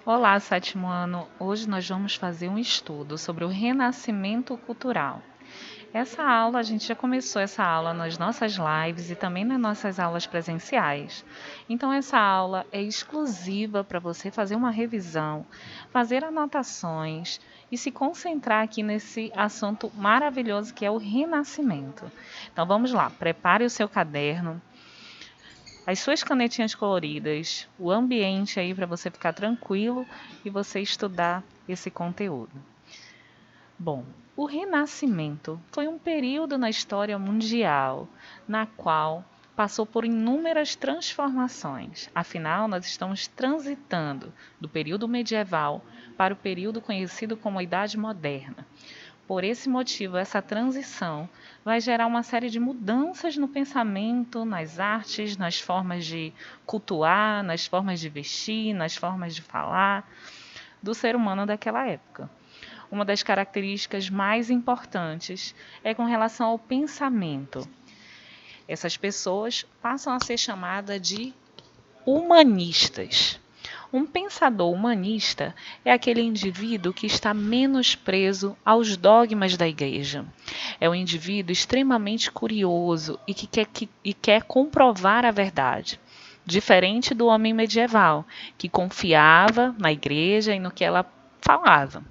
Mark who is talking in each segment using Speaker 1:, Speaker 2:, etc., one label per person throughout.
Speaker 1: Olá, sétimo ano! Hoje nós vamos fazer um estudo sobre o renascimento cultural. A gente já começou essa aula nas nossas lives e também nas nossas aulas presenciais. Então, essa aula é exclusiva para você fazer uma revisão, fazer anotações e se concentrar aqui nesse assunto maravilhoso que é o renascimento. Então, vamos lá, prepare o seu caderno, as suas canetinhas coloridas, o ambiente aí para você ficar tranquilo e você estudar esse conteúdo. Bom, o Renascimento foi um período na história mundial na qual passou por inúmeras transformações. Afinal, nós estamos transitando do período medieval para o período conhecido como a Idade Moderna. Por esse motivo, essa transição vai gerar uma série de mudanças no pensamento, nas artes, nas formas de cultuar, nas formas de vestir, nas formas de falar do ser humano daquela época. Uma das características mais importantes é com relação ao pensamento. Essas pessoas passam a ser chamadas de humanistas. Um pensador humanista é aquele indivíduo que está menos preso aos dogmas da igreja. É um indivíduo extremamente curioso e que quer comprovar a verdade. Diferente do homem medieval, que confiava na igreja e no que ela falava.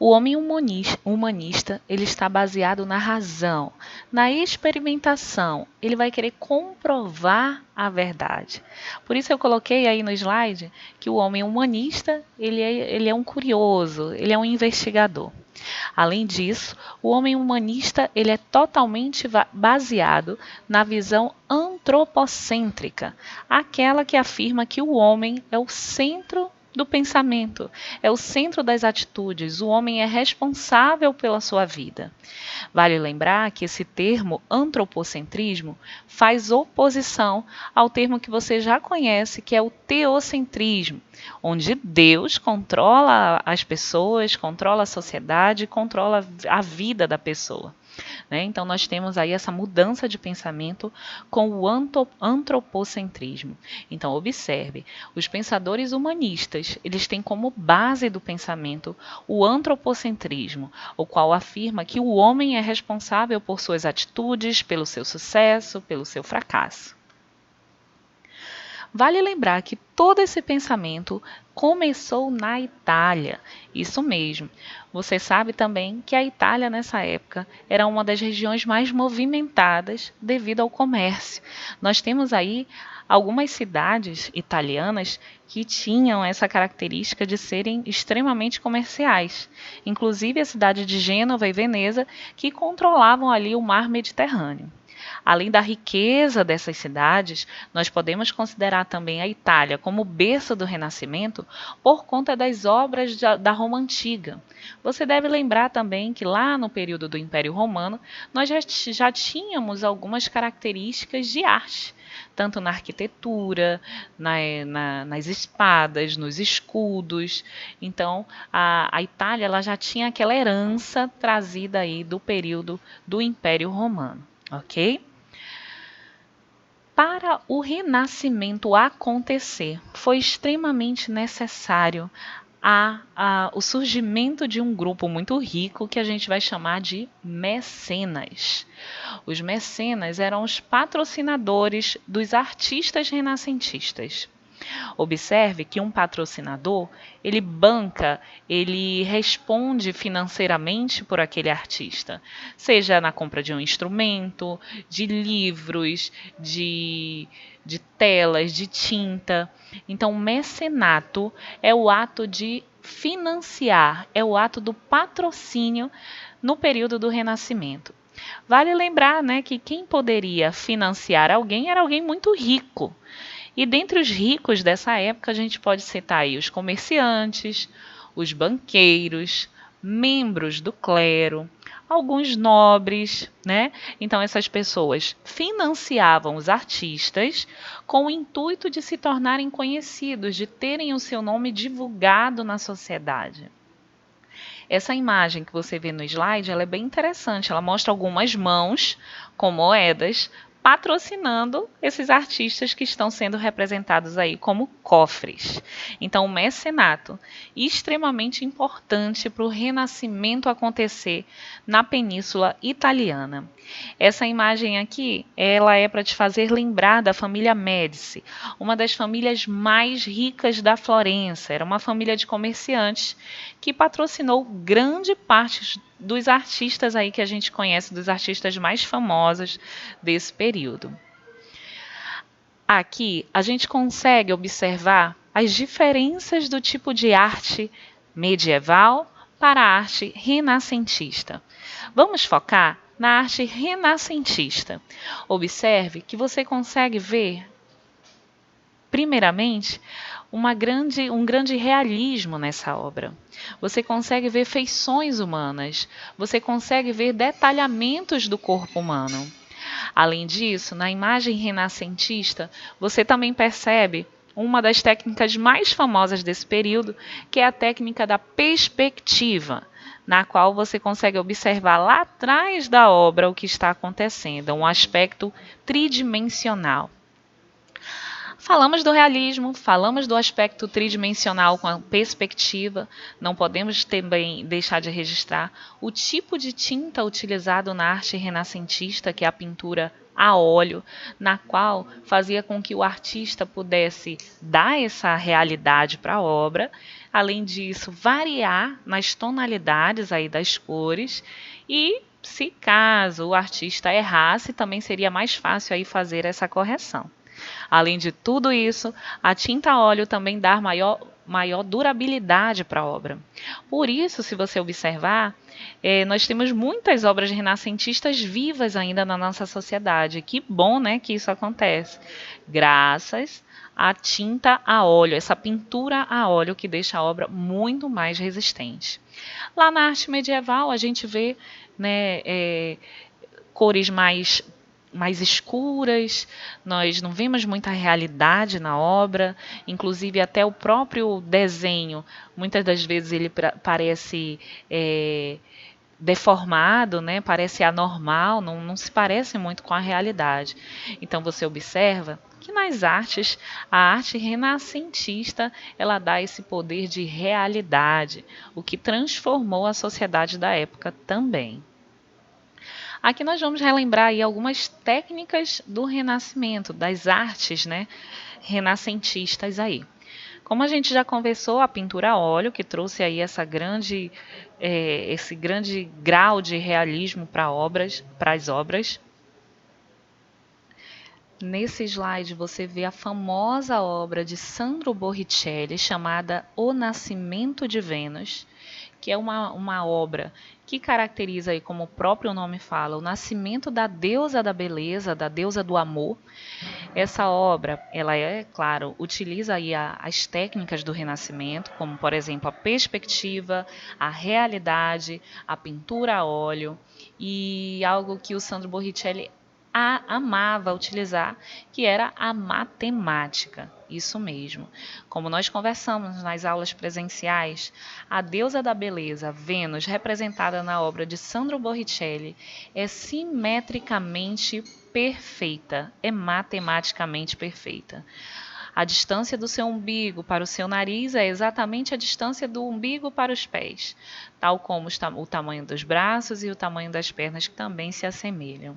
Speaker 1: O homem humanista, ele está baseado na razão, na experimentação. Ele vai querer comprovar a verdade. Por isso eu coloquei aí no slide que o homem humanista, ele é um curioso, ele é um investigador. Além disso, o homem humanista ele é totalmente baseado na visão antropocêntrica, aquela que afirma que o homem é o centro do pensamento, é o centro das atitudes, o homem é responsável pela sua vida. Vale lembrar que esse termo antropocentrismo faz oposição ao termo que você já conhece, que é o teocentrismo, onde Deus controla as pessoas, controla a sociedade, controla a vida da pessoa. Então, nós temos aí essa mudança de pensamento com o antropocentrismo. Então, observe, os pensadores humanistas, eles têm como base do pensamento o antropocentrismo, o qual afirma que o homem é responsável por suas atitudes, pelo seu sucesso, pelo seu fracasso. Vale lembrar que todo esse pensamento começou na Itália. Isso mesmo. Você sabe também que a Itália, nessa época, era uma das regiões mais movimentadas devido ao comércio. Nós temos aí algumas cidades italianas que tinham essa característica de serem extremamente comerciais. Inclusive a cidade de Gênova e Veneza, que controlavam ali o mar Mediterrâneo. Além da riqueza dessas cidades, nós podemos considerar também a Itália como berço do Renascimento por conta das obras da Roma Antiga. Você deve lembrar também que lá no período do Império Romano, nós já tínhamos algumas características de arte, tanto na arquitetura, nas espadas, nos escudos. Então, a Itália ela já tinha aquela herança trazida aí do período do Império Romano. Ok? Para o Renascimento acontecer, foi extremamente necessário o surgimento de um grupo muito rico que a gente vai chamar de mecenas. Os mecenas eram os patrocinadores dos artistas renascentistas. Observe que um patrocinador, ele banca, ele responde financeiramente por aquele artista, seja na compra de um instrumento, de livros, de telas, de tinta. Então, o mecenato é o ato de financiar, é o ato do patrocínio no período do Renascimento. Vale lembrar, que quem poderia financiar alguém era alguém muito rico. E dentre os ricos dessa época, a gente pode citar aí os comerciantes, os banqueiros, membros do clero, alguns nobres, Então, essas pessoas financiavam os artistas com o intuito de se tornarem conhecidos, de terem o seu nome divulgado na sociedade. Essa imagem que você vê no slide, ela é bem interessante. Ela mostra algumas mãos com moedas patrocinando esses artistas que estão sendo representados aí como cofres. Então, o mecenato, extremamente importante para o renascimento acontecer na Península Italiana. Essa imagem aqui, ela é para te fazer lembrar da família Médici, uma das famílias mais ricas da Florença. Era uma família de comerciantes que patrocinou grande parte dos artistas aí que a gente conhece, dos artistas mais famosos desse período. Aqui a gente consegue observar as diferenças do tipo de arte medieval para a arte renascentista. Vamos focar na arte renascentista. Observe que você consegue ver, primeiramente, um grande realismo nessa obra. Você consegue ver feições humanas, você consegue ver detalhamentos do corpo humano. Além disso, na imagem renascentista, você também percebe uma das técnicas mais famosas desse período, que é a técnica da perspectiva, na qual você consegue observar lá atrás da obra o que está acontecendo, um aspecto tridimensional. Falamos do realismo, falamos do aspecto tridimensional com a perspectiva, não podemos também deixar de registrar o tipo de tinta utilizado na arte renascentista, que é a pintura a óleo, na qual fazia com que o artista pudesse dar essa realidade para a obra, além disso, variar nas tonalidades aí das cores e, se caso o artista errasse, também seria mais fácil aí fazer essa correção. Além de tudo isso, a tinta a óleo também dá maior durabilidade para a obra. Por isso, se você observar, nós temos muitas obras renascentistas vivas ainda na nossa sociedade. Que bom, né, que isso acontece. Graças à tinta a óleo, essa pintura a óleo que deixa a obra muito mais resistente. Lá na arte medieval, a gente vê, né, cores mais escuras, nós não vemos muita realidade na obra, inclusive até o próprio desenho, muitas das vezes ele parece deformado, né? Parece anormal, não se parece muito com a realidade. Então você observa que nas artes, a arte renascentista, ela dá esse poder de realidade, o que transformou a sociedade da época também. Aqui nós vamos relembrar aí algumas técnicas do Renascimento, das artes, né, renascentistas aí. Como a gente já conversou, a pintura a óleo, que trouxe aí esse grande grau de realismo para as obras. Nesse slide você vê a famosa obra de Sandro Botticelli chamada O Nascimento de Vênus, que é uma obra que caracteriza, aí, como o próprio nome fala, o nascimento da deusa da beleza, da deusa do amor. Essa obra, ela claro, utiliza aí as técnicas do Renascimento, como, por exemplo, a perspectiva, a realidade, a pintura a óleo, e algo que o Sandro Botticelli amava utilizar, que era a matemática. Isso mesmo. Como nós conversamos nas aulas presenciais, a deusa da beleza, Vênus, representada na obra de Sandro Botticelli, é simetricamente perfeita, é matematicamente perfeita. A distância do seu umbigo para o seu nariz é exatamente a distância do umbigo para os pés, tal como o tamanho dos braços e o tamanho das pernas, que também se assemelham.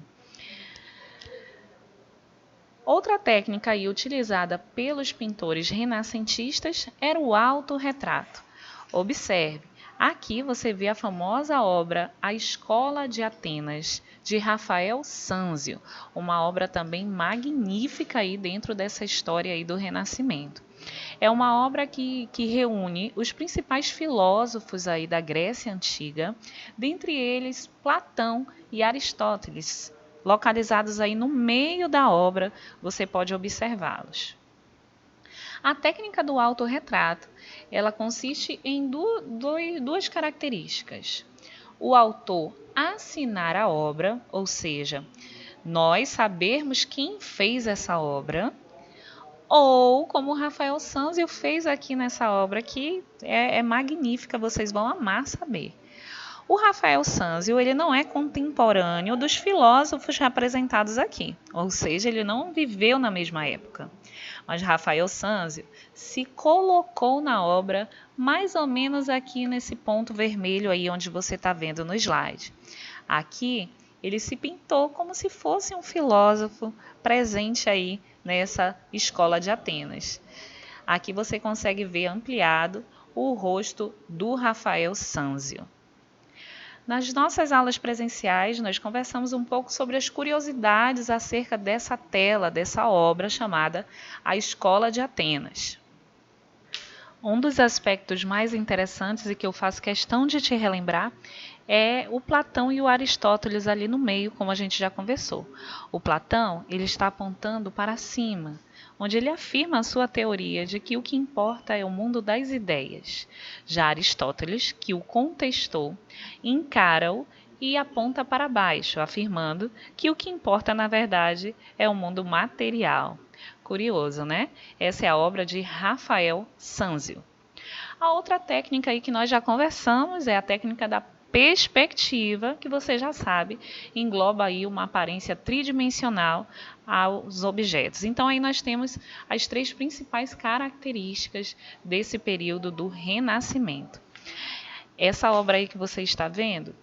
Speaker 1: Outra técnica aí utilizada pelos pintores renascentistas era o autorretrato. Observe, aqui você vê a famosa obra A Escola de Atenas, de Rafael Sanzio, uma obra também magnífica aí dentro dessa história aí do Renascimento. É uma obra que reúne os principais filósofos aí da Grécia Antiga, dentre eles Platão e Aristóteles. Localizados aí no meio da obra, você pode observá-los. A técnica do autorretrato, ela consiste em duas características. O autor assinar a obra, ou seja, nós sabermos quem fez essa obra, ou como o Rafael Sanzio fez aqui nessa obra, que é magnífica, vocês vão amar saber. O Rafael Sanzio, ele não é contemporâneo dos filósofos representados aqui, ou seja, ele não viveu na mesma época. Mas Rafael Sanzio se colocou na obra mais ou menos aqui nesse ponto vermelho aí onde você está vendo no slide. Aqui ele se pintou como se fosse um filósofo presente aí nessa escola de Atenas. Aqui você consegue ver ampliado o rosto do Rafael Sanzio. Nas nossas aulas presenciais, nós conversamos um pouco sobre as curiosidades acerca dessa tela, dessa obra chamada A Escola de Atenas. Um dos aspectos mais interessantes e que eu faço questão de te relembrar é o Platão e o Aristóteles ali no meio, como a gente já conversou. O Platão, ele está apontando para cima, onde ele afirma a sua teoria de que o que importa é o mundo das ideias. Já Aristóteles, que o contestou, encara-o e aponta para baixo, afirmando que o que importa, na verdade, é o mundo material. Curioso, né? Essa é a obra de Rafael Sanzio. A outra técnica aí que nós já conversamos é a técnica da perspectiva, que você já sabe, engloba aí uma aparência tridimensional aos objetos. Então aí nós temos as três principais características desse período do Renascimento. Essa obra aí que você está vendo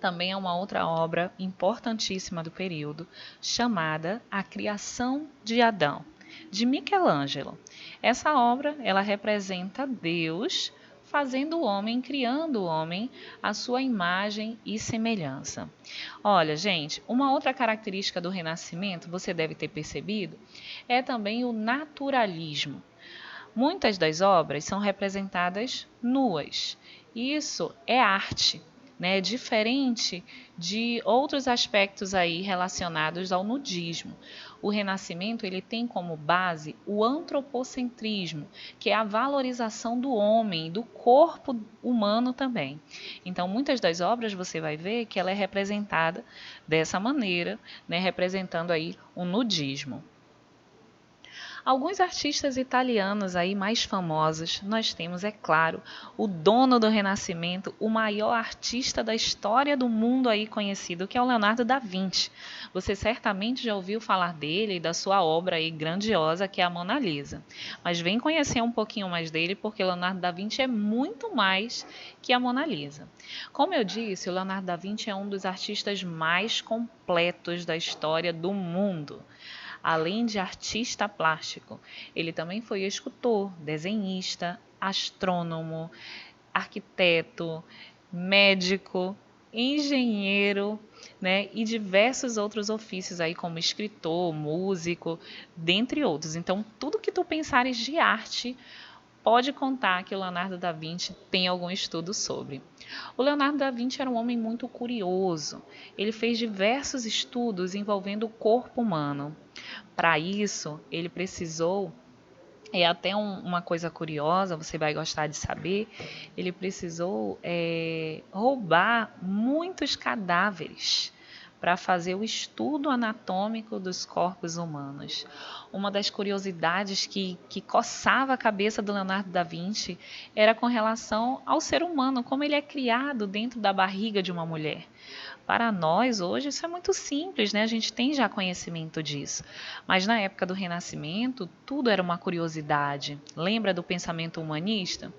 Speaker 1: também é uma outra obra importantíssima do período, chamada A Criação de Adão, de Michelangelo. Essa obra, ela representa Deus fazendo o homem, criando o homem à sua imagem e semelhança. Olha, gente, uma outra característica do Renascimento, você deve ter percebido, é também o naturalismo. Muitas das obras são representadas nuas. Isso é arte, né? Diferente de outros aspectos aí relacionados ao nudismo. O Renascimento ele tem como base o antropocentrismo, que é a valorização do homem, do corpo humano também. Então, muitas das obras você vai ver que ela é representada dessa maneira, né? Representando aí o nudismo. Alguns artistas italianos aí mais famosos, nós temos, é claro, o dono do Renascimento, o maior artista da história do mundo aí conhecido, que é o Leonardo da Vinci. Você certamente já ouviu falar dele e da sua obra aí grandiosa, que é a Mona Lisa. Mas vem conhecer um pouquinho mais dele, porque o Leonardo da Vinci é muito mais que a Mona Lisa. Como eu disse, o Leonardo da Vinci é um dos artistas mais completos da história do mundo. Além de artista plástico, ele também foi escultor, desenhista, astrônomo, arquiteto, médico, engenheiro, né, e diversos outros ofícios aí como escritor, músico, dentre outros. Então, tudo que tu pensares de arte, pode contar que o Leonardo da Vinci tem algum estudo sobre. O Leonardo da Vinci era um homem muito curioso. Ele fez diversos estudos envolvendo o corpo humano. Para isso, ele precisou, é até uma coisa curiosa, você vai gostar de saber, ele precisou roubar muitos cadáveres para fazer o estudo anatômico dos corpos humanos. Uma das curiosidades que coçava a cabeça do Leonardo da Vinci era com relação ao ser humano, como ele é criado dentro da barriga de uma mulher. Para nós, hoje, isso é muito simples, né? A gente tem já conhecimento disso. Mas na época do Renascimento, tudo era uma curiosidade. Lembra do pensamento humanista?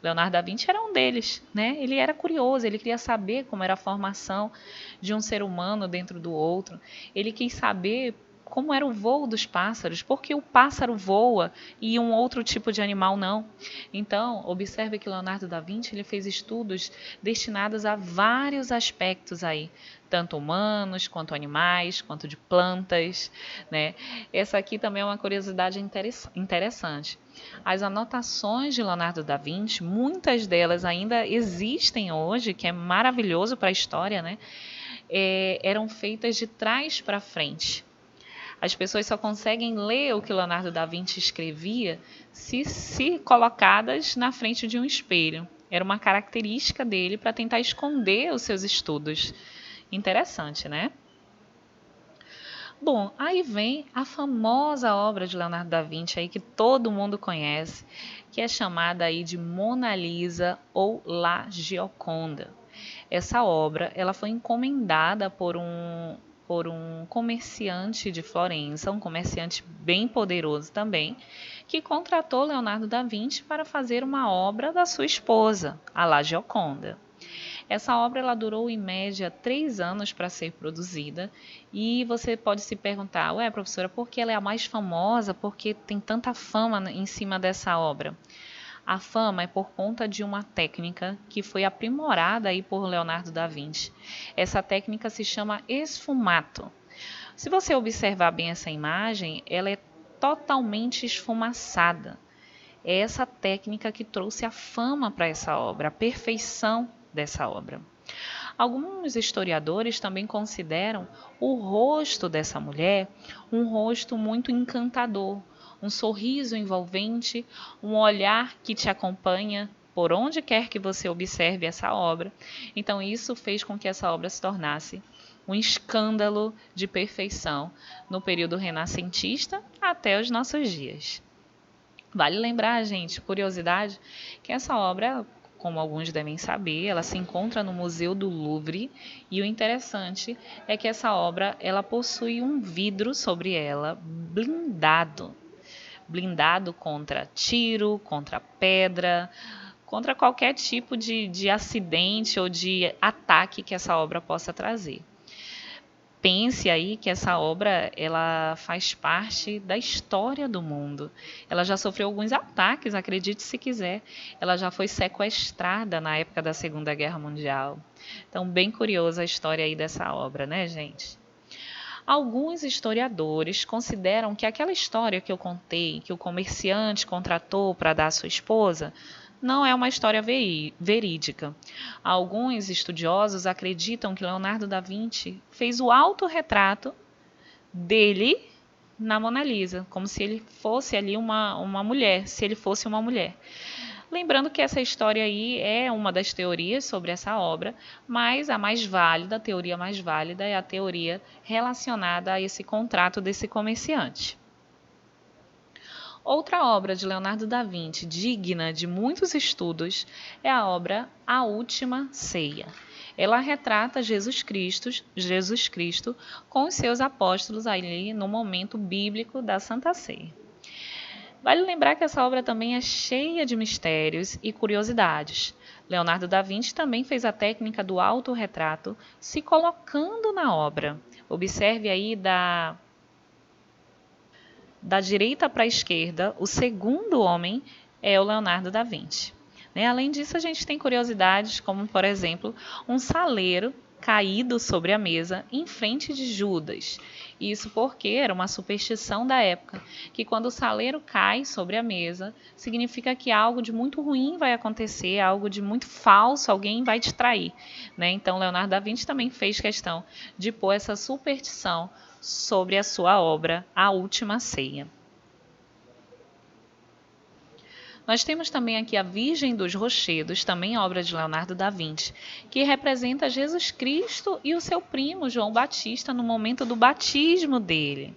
Speaker 1: Leonardo da Vinci era um deles, né? Ele era curioso, ele queria saber como era a formação de um ser humano dentro do outro. Ele quis saber como era o voo dos pássaros, porque o pássaro voa e um outro tipo de animal não. Então, observe que Leonardo da Vinci ele fez estudos destinados a vários aspectos aí, tanto humanos, quanto animais, quanto de plantas, né? Essa aqui também é uma curiosidade interessante. As anotações de Leonardo da Vinci, muitas delas ainda existem hoje, que é maravilhoso para a história, né? Eram feitas de trás para frente. As pessoas só conseguem ler o que Leonardo da Vinci escrevia se colocadas na frente de um espelho. Era uma característica dele para tentar esconder os seus estudos. Interessante, né? Bom, aí vem a famosa obra de Leonardo da Vinci aí que todo mundo conhece, que é chamada aí de Mona Lisa ou La Gioconda. Essa obra ela foi encomendada por um comerciante de Florença, um comerciante bem poderoso também, que contratou Leonardo da Vinci para fazer uma obra da sua esposa, a La Gioconda. Essa obra ela durou em média 3 anos para ser produzida e você pode se perguntar, ué, professora, por que ela é a mais famosa? Por que tem tanta fama em cima dessa obra? A fama é por conta de uma técnica que foi aprimorada aí por Leonardo da Vinci. Essa técnica se chama esfumato. Se você observar bem essa imagem, ela é totalmente esfumaçada. É essa técnica que trouxe a fama para essa obra, a perfeição dessa obra. Alguns historiadores também consideram o rosto dessa mulher um rosto muito encantador, um sorriso envolvente, um olhar que te acompanha por onde quer que você observe essa obra. Então isso fez com que essa obra se tornasse um escândalo de perfeição no período renascentista até os nossos dias. Vale lembrar, gente, curiosidade, que essa obra, como alguns devem saber, ela se encontra no Museu do Louvre e o interessante é que essa obra ela possui um vidro sobre ela blindado contra tiro, contra pedra, contra qualquer tipo de acidente ou de ataque que essa obra possa trazer. Pense aí que essa obra ela faz parte da história do mundo. Ela já sofreu alguns ataques, acredite se quiser. Ela já foi sequestrada na época da Segunda Guerra Mundial. Então, bem curiosa a história aí dessa obra, né, gente? Alguns historiadores consideram que aquela história que eu contei, que o comerciante contratou para dar à sua esposa, não é uma história verídica. Alguns estudiosos acreditam que Leonardo da Vinci fez o autorretrato dele na Mona Lisa, como se ele fosse ali uma mulher, se ele fosse uma mulher. Lembrando que essa história aí é uma das teorias sobre essa obra, mas a mais válida, a teoria mais válida é a teoria relacionada a esse contrato desse comerciante. Outra obra de Leonardo da Vinci digna de muitos estudos é a obra A Última Ceia. Ela retrata Jesus Cristo com os seus apóstolos ali no momento bíblico da Santa Ceia. Vale lembrar que essa obra também é cheia de mistérios e curiosidades. Leonardo da Vinci também fez a técnica do autorretrato se colocando na obra. Observe aí da direita para a esquerda, o segundo homem é o Leonardo da Vinci. Além disso, a gente tem curiosidades como, por exemplo, um saleiro caído sobre a mesa em frente de Judas. Isso porque era uma superstição da época, que quando o saleiro cai sobre a mesa, significa que algo de muito ruim vai acontecer, algo de muito falso, alguém vai te trair. Então, Leonardo da Vinci também fez questão de pôr essa superstição sobre a sua obra, A Última Ceia. Nós temos também aqui a Virgem dos Rochedos, também obra de Leonardo da Vinci, que representa Jesus Cristo e o seu primo João Batista no momento do batismo dele.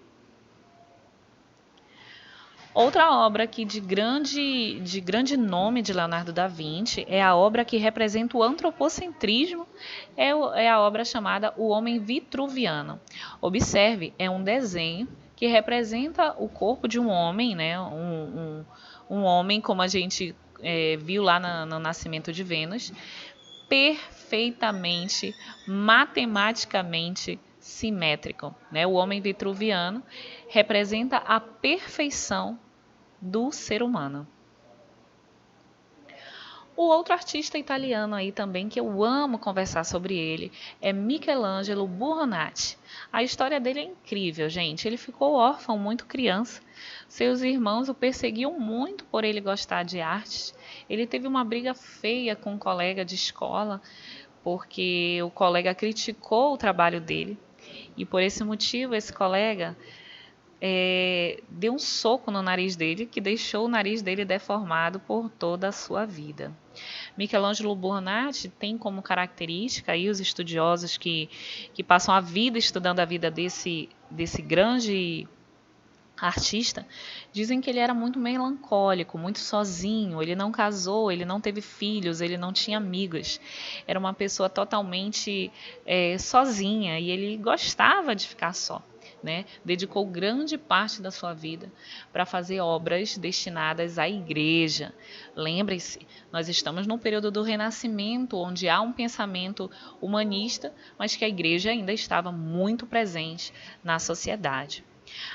Speaker 1: Outra obra aqui de grande nome de Leonardo da Vinci é a obra que representa o antropocentrismo, é a obra chamada O Homem Vitruviano. Observe, é um desenho que representa o corpo de um homem, um homem como a gente viu lá no Nascimento de Vênus, perfeitamente, matematicamente simétrico. O homem vitruviano representa a perfeição do ser humano. O outro artista italiano aí também que eu amo conversar sobre ele é Michelangelo Buonarroti. A história dele é incrível, gente. Ele ficou órfão muito criança. Seus irmãos o perseguiam muito por ele gostar de arte. Ele teve uma briga feia com um colega de escola porque o colega criticou o trabalho dele. E por esse motivo, esse colega deu um soco no nariz dele, que deixou o nariz dele deformado por toda a sua vida. Michelangelo Buonarroti tem como característica, aí os estudiosos que passam a vida estudando a vida desse grande artista, dizem que ele era muito melancólico, muito sozinho, ele não casou, ele não teve filhos, ele não tinha amigas. Era uma pessoa totalmente sozinha e ele gostava de ficar só. Né? Dedicou grande parte da sua vida para fazer obras destinadas à igreja. Lembre-se, nós estamos num período do Renascimento, onde há um pensamento humanista, mas que a igreja ainda estava muito presente na sociedade.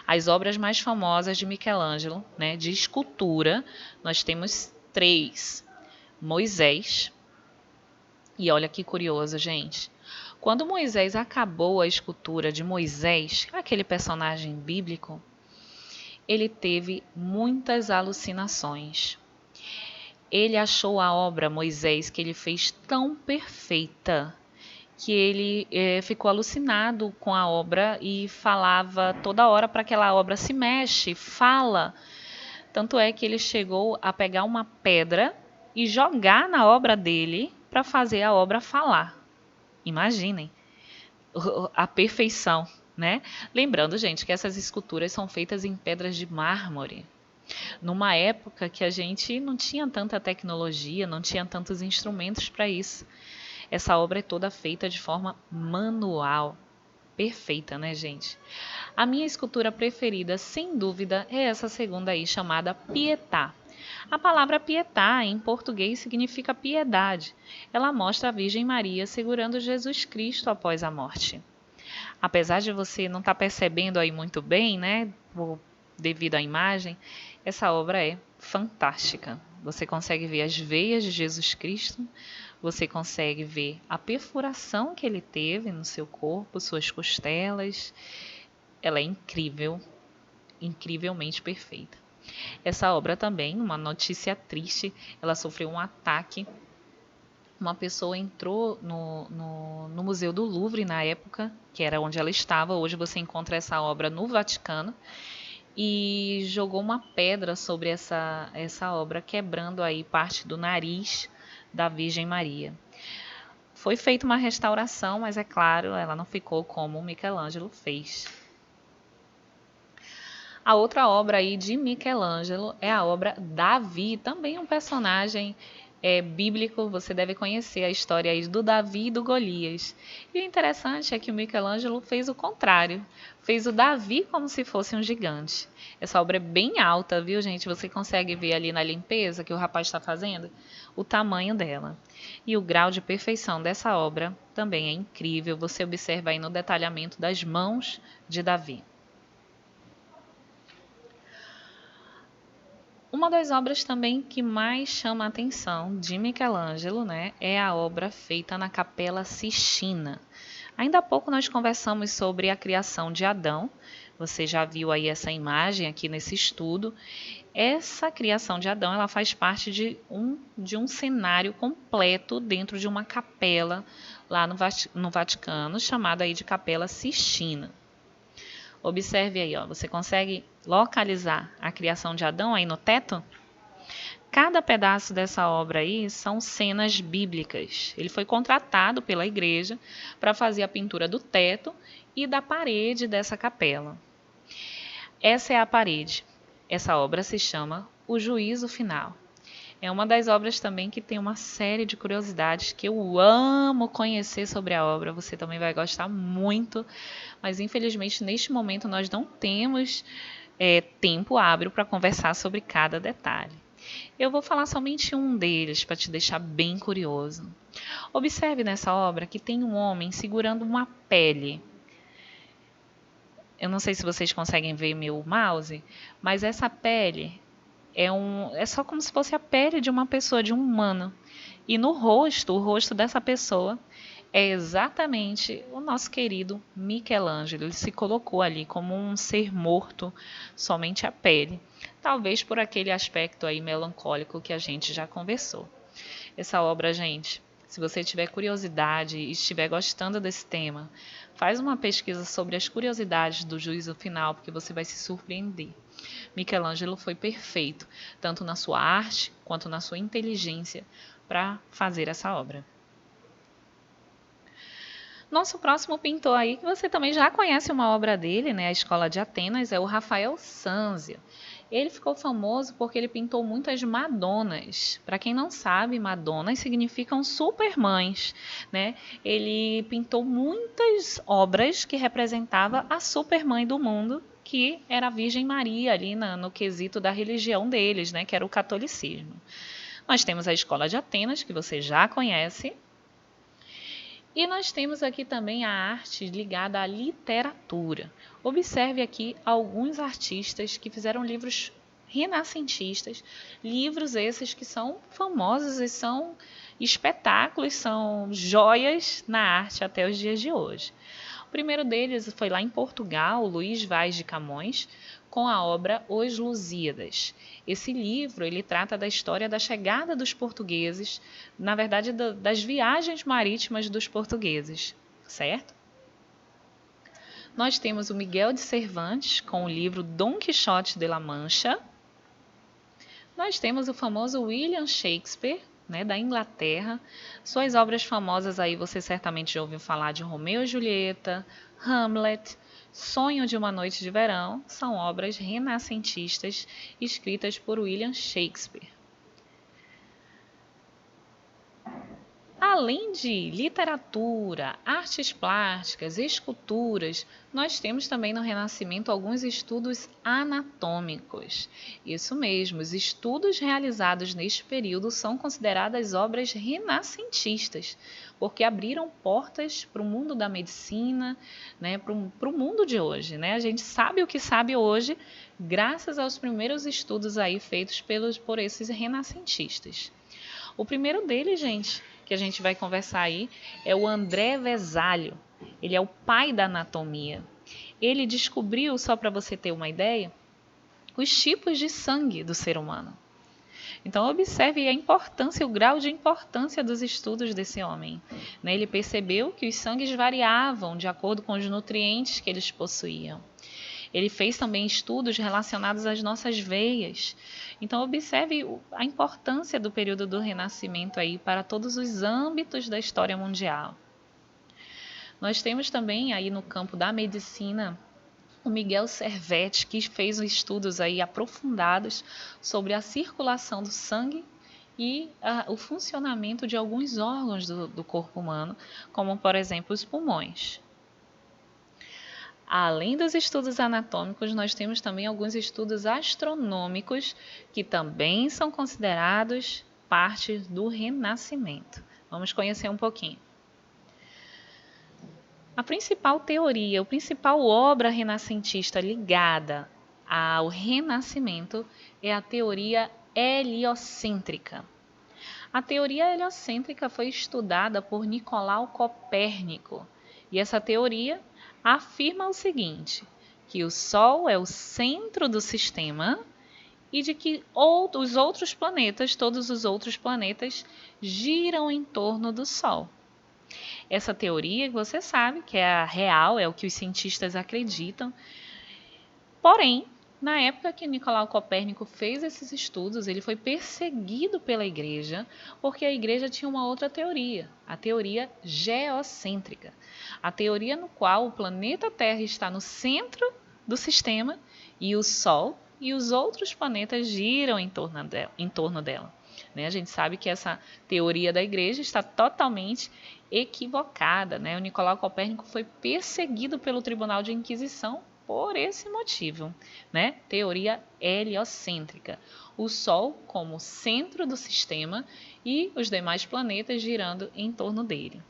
Speaker 1: As obras mais famosas de Michelangelo, né, de escultura, nós temos 3. Moisés. E olha que curioso, gente. Quando Moisés acabou a escultura de Moisés, aquele personagem bíblico, ele teve muitas alucinações. Ele achou a obra Moisés que ele fez tão perfeita que ele ficou alucinado com a obra e falava toda hora para aquela obra: se mexe, fala. Tanto é que ele chegou a pegar uma pedra e jogar na obra dele para fazer a obra falar. Imaginem a perfeição, né? Lembrando, gente, que essas esculturas são feitas em pedras de mármore, numa época que a gente não tinha tanta tecnologia, não tinha tantos instrumentos para isso. Essa obra é toda feita de forma manual. Perfeita, né, gente? A minha escultura preferida, sem dúvida, é essa segunda aí, chamada Pietà. A palavra Pietà, em português, significa piedade. Ela mostra a Virgem Maria segurando Jesus Cristo após a morte. Apesar de você não estar percebendo aí muito bem, né, devido à imagem, essa obra é fantástica. Você consegue ver as veias de Jesus Cristo, você consegue ver a perfuração que ele teve no seu corpo, suas costelas. Ela é incrível, incrivelmente perfeita. Essa obra também, uma notícia triste, ela sofreu um ataque. Uma pessoa entrou no Museu do Louvre na época, que era onde ela estava. Hoje você encontra essa obra no Vaticano. E jogou uma pedra sobre essa obra, quebrando aí parte do nariz da Virgem Maria. Foi feita uma restauração, mas é claro, ela não ficou como Michelangelo fez. A outra obra aí de Michelangelo é a obra Davi, também um personagem bíblico. Você deve conhecer a história aí do Davi e do Golias. E o interessante é que o Michelangelo fez o contrário, fez o Davi como se fosse um gigante. Essa obra é bem alta, viu, gente? Você consegue ver ali na limpeza que o rapaz está fazendo o tamanho dela. E o grau de perfeição dessa obra também é incrível. Você observa aí no detalhamento das mãos de Davi. Uma das obras também que mais chama a atenção de Michelangelo, né, é a obra feita na Capela Sistina. Ainda há pouco nós conversamos sobre a criação de Adão. Você já viu aí essa imagem aqui nesse estudo. Essa criação de Adão, ela faz parte de um cenário completo dentro de uma capela lá no Vaticano, chamada aí de Capela Sistina. Observe aí, ó, você consegue localizar a criação de Adão aí no teto? Cada pedaço dessa obra aí são cenas bíblicas. Ele foi contratado pela igreja para fazer a pintura do teto e da parede dessa capela. Essa é a parede. Essa obra se chama O Juízo Final. É uma das obras também que tem uma série de curiosidades que eu amo conhecer sobre a obra. Você também vai gostar muito, mas infelizmente neste momento nós não temos tempo hábil para conversar sobre cada detalhe. Eu vou falar somente um deles para te deixar bem curioso. Observe nessa obra que tem um homem segurando uma pele. Eu não sei se vocês conseguem ver meu mouse, mas essa pele é só como se fosse a pele de uma pessoa, de um humano. E no rosto, o rosto dessa pessoa é exatamente o nosso querido Michelangelo. Ele se colocou ali como um ser morto, somente a pele. Talvez por aquele aspecto aí melancólico que a gente já conversou. Essa obra, gente, se você tiver curiosidade e estiver gostando desse tema, faz uma pesquisa sobre as curiosidades do Juízo Final, porque você vai se surpreender. Michelangelo foi perfeito, tanto na sua arte quanto na sua inteligência para fazer essa obra. Nosso próximo pintor aí, que você também já conhece uma obra dele, né, a Escola de Atenas, é o Rafael Sanzio. Ele ficou famoso porque ele pintou muitas Madonas. Para quem não sabe, Madonas significam supermães, né? Ele pintou muitas obras que representavam a supermãe do mundo, que era a Virgem Maria ali no quesito da religião deles, né, que era o catolicismo. Nós temos a Escola de Atenas, que você já conhece, e nós temos aqui também a arte ligada à literatura. Observe aqui alguns artistas que fizeram livros renascentistas, livros esses que são famosos e são espetáculos, são joias na arte até os dias de hoje. O primeiro deles foi lá em Portugal, Luís Vaz de Camões, com a obra Os Lusíadas. Esse livro ele trata da história da chegada dos portugueses, na verdade das viagens marítimas dos portugueses, certo? Nós temos o Miguel de Cervantes com o livro Dom Quixote de la Mancha. Nós temos o famoso William Shakespeare, né, da Inglaterra. Suas obras famosas aí você certamente já ouviu falar de Romeu e Julieta, Hamlet, Sonho de uma Noite de Verão, são obras renascentistas escritas por William Shakespeare. Além de literatura, artes plásticas, esculturas, nós temos também no Renascimento alguns estudos anatômicos. Isso mesmo, os estudos realizados neste período são consideradas obras renascentistas, porque abriram portas para o mundo da medicina, né, para o mundo de hoje. Né? A gente sabe o que sabe hoje, graças aos primeiros estudos aí feitos por esses renascentistas. O primeiro deles, gente, que a gente vai conversar aí, é o André Vesálio. Ele é o pai da anatomia. Ele descobriu, só para você ter uma ideia, os tipos de sangue do ser humano. Então, observe a importância, o grau de importância dos estudos desse homem. Ele percebeu que os sangues variavam de acordo com os nutrientes que eles possuíam. Ele fez também estudos relacionados às nossas veias. Então, observe a importância do período do Renascimento aí para todos os âmbitos da história mundial. Nós temos também aí no campo da medicina o Miguel Servet, que fez estudos aí aprofundados sobre a circulação do sangue e o funcionamento de alguns órgãos do corpo humano, como, por exemplo, os pulmões. Além dos estudos anatômicos, nós temos também alguns estudos astronômicos que também são considerados parte do Renascimento. Vamos conhecer um pouquinho. A principal teoria, a principal obra renascentista ligada ao Renascimento é a teoria heliocêntrica. A teoria heliocêntrica foi estudada por Nicolau Copérnico e essa teoria afirma o seguinte, que o Sol é o centro do sistema e de que os outros planetas, todos os outros planetas, giram em torno do Sol. Essa teoria, você sabe que é a real, é o que os cientistas acreditam. Porém, na época que Nicolau Copérnico fez esses estudos, ele foi perseguido pela igreja, porque a igreja tinha uma outra teoria, a teoria geocêntrica. A teoria no qual o planeta Terra está no centro do sistema e o Sol e os outros planetas giram em torno dela. A gente sabe que essa teoria da igreja está totalmente equivocada. O Nicolau Copérnico foi perseguido pelo Tribunal de Inquisição por esse motivo, Teoria heliocêntrica. O Sol como centro do sistema e os demais planetas girando em torno dele.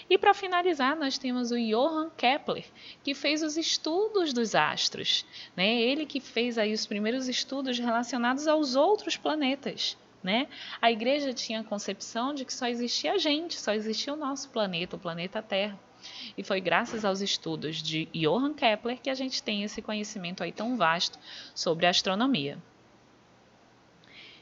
Speaker 1: E para finalizar, nós temos o Johann Kepler, que fez os estudos dos astros. Ele que fez aí os primeiros estudos relacionados aos outros planetas. A igreja tinha a concepção de que só existia a gente, só existia o nosso planeta, o planeta Terra. E foi graças aos estudos de Johann Kepler que a gente tem esse conhecimento aí tão vasto sobre a astronomia.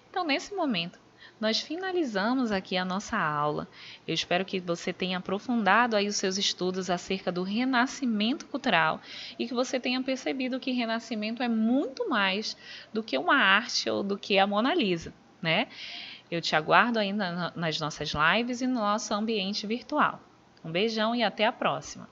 Speaker 1: Então, nesse momento, nós finalizamos aqui a nossa aula. Eu espero que você tenha aprofundado aí os seus estudos acerca do renascimento cultural e que você tenha percebido que renascimento é muito mais do que uma arte ou do que a Mona Lisa, Eu te aguardo ainda nas nossas lives e no nosso ambiente virtual. Um beijão e até a próxima!